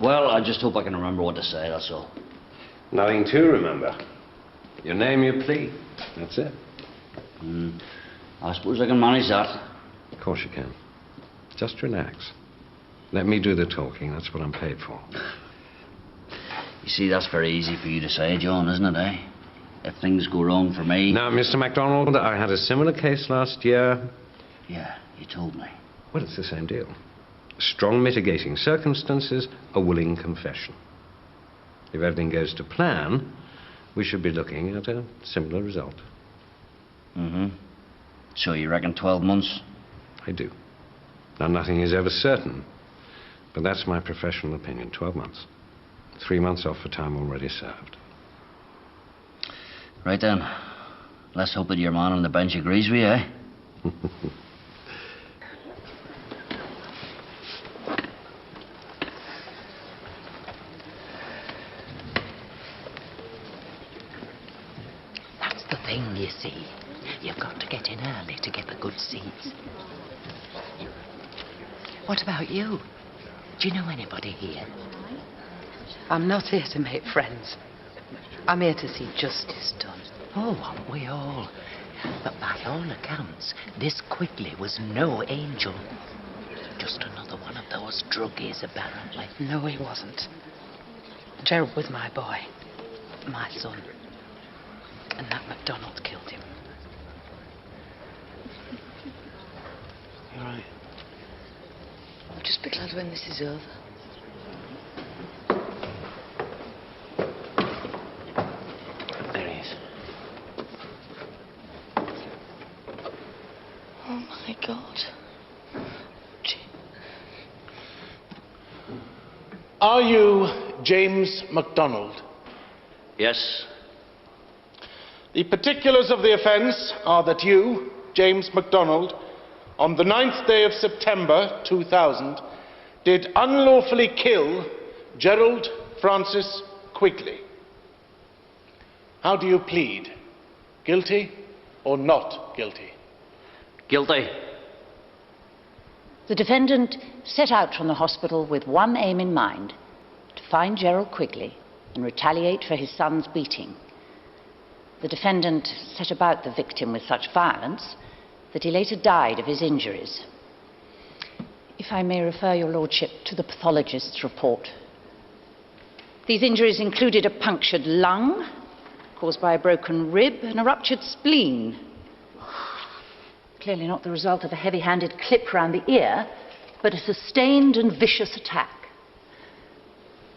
Well, I just hope I can remember what to say, that's all. Nothing to remember. Your name, your plea. That's it. I suppose I can manage that. Of course you can. Just relax. Let me do the talking. That's what I'm paid for. You see, that's very easy for you to say, John, isn't it, eh? If things go wrong for me... Now, Mr. MacDonald, I had a similar case last year. Yeah, you told me. Well, it's the same deal. Strong mitigating circumstances, a willing confession. If everything goes to plan, we should be looking at a similar result. So you reckon 12 months? I do. Now, nothing is ever certain, but that's my professional opinion. 12 months. 3 months off for time already served. Right then. Let's hope that your man on the bench agrees with you, eh? That's the thing, you see. You've got to get in early to get the good seats. What about you? Do you know anybody here? I'm not here to make friends. I'm here to see justice done. Oh, aren't we all? But by all accounts, this Quigley was no angel. Just another one of those druggies, apparently. No, he wasn't. Gerald was my boy. My son. And that McDonald killed him. You're right. I'll just be glad when this is over. There he is. Oh, my God. Are you James McDonald? Yes. The particulars of the offence are that you, James McDonald, on the 9th day of September 2000, did unlawfully kill Gerald Francis Quigley. How do you plead? Guilty or not guilty? Guilty. The defendant set out from the hospital with one aim in mind: to find Gerald Quigley and retaliate for his son's beating. The defendant set about the victim with such violence that he later died of his injuries. If I may refer your lordship to the pathologist's report. These injuries included a punctured lung caused by a broken rib and a ruptured spleen. Clearly not the result of a heavy-handed clip round the ear, but a sustained and vicious attack.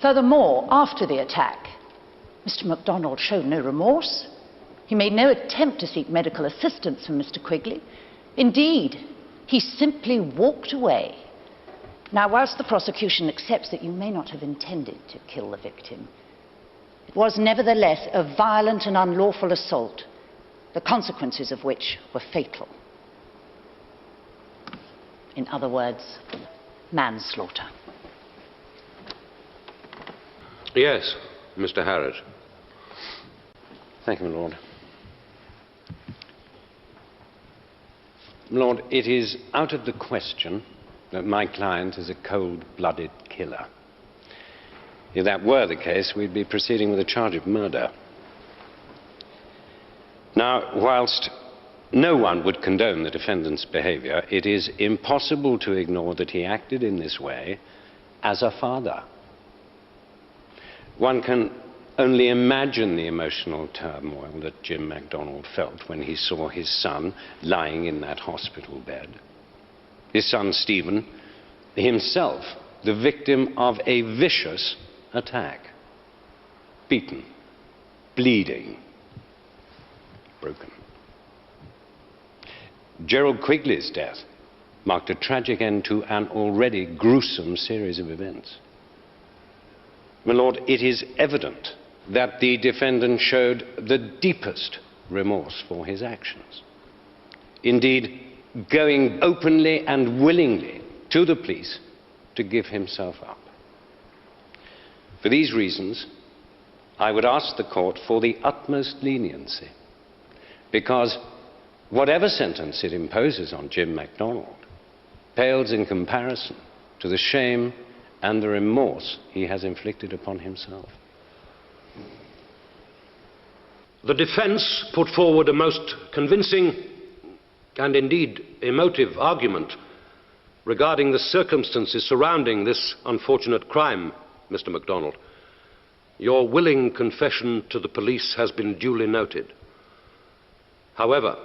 Furthermore, after the attack, Mr. MacDonald showed no remorse. He made no attempt to seek medical assistance from Mr. Quigley. Indeed, he simply walked away. Now, whilst the prosecution accepts that you may not have intended to kill the victim, it was nevertheless a violent and unlawful assault, the consequences of which were fatal. In other words, manslaughter. Yes, Mr. Harrod. Thank you, my lord. Lord, it is out of the question that my client is a cold-blooded killer. If that were the case, we'd be proceeding with a charge of murder. Now, whilst no one would condone the defendant's behavior, it is impossible to ignore that he acted in this way as a father. One can only imagine the emotional turmoil that Jim MacDonald felt when he saw his son lying in that hospital bed. His son, Stephen, himself the victim of a vicious attack. Beaten, bleeding, broken. Gerald Quigley's death marked a tragic end to an already gruesome series of events. My lord, it is evident that the defendant showed the deepest remorse for his actions. Indeed, going openly and willingly to the police to give himself up. For these reasons, I would ask the court for the utmost leniency, because whatever sentence it imposes on Jim MacDonald pales in comparison to the shame and the remorse he has inflicted upon himself. The defense put forward a most convincing and indeed emotive argument regarding the circumstances surrounding this unfortunate crime, Mr. MacDonald. Your willing confession to the police has been duly noted. However,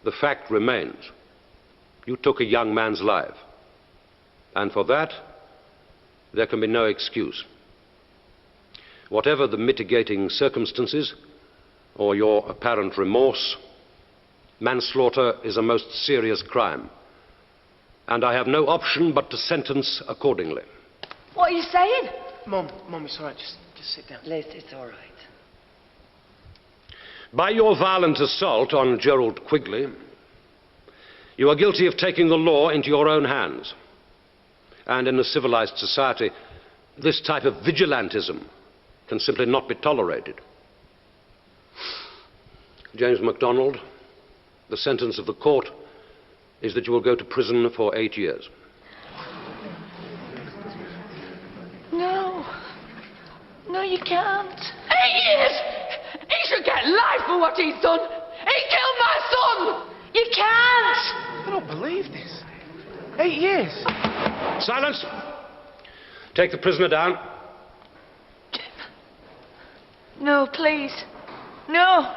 the fact remains, you took a young man's life, and for that, there can be no excuse. Whatever the mitigating circumstances or your apparent remorse, manslaughter is a most serious crime, and I have no option but to sentence accordingly. What are you saying? Mum, it's all right. Just sit down. Les, it's all right. By your violent assault on Gerald Quigley, you are guilty of taking the law into your own hands. And in a civilized society, this type of vigilantism can simply not be tolerated. James MacDonald, the sentence of the court is that you will go to prison for 8 years. No, you can't. 8 years? He should get life for what he's done. He killed my son. You can't. I don't believe this. 8 years. Silence! Take the prisoner down. No, please. No.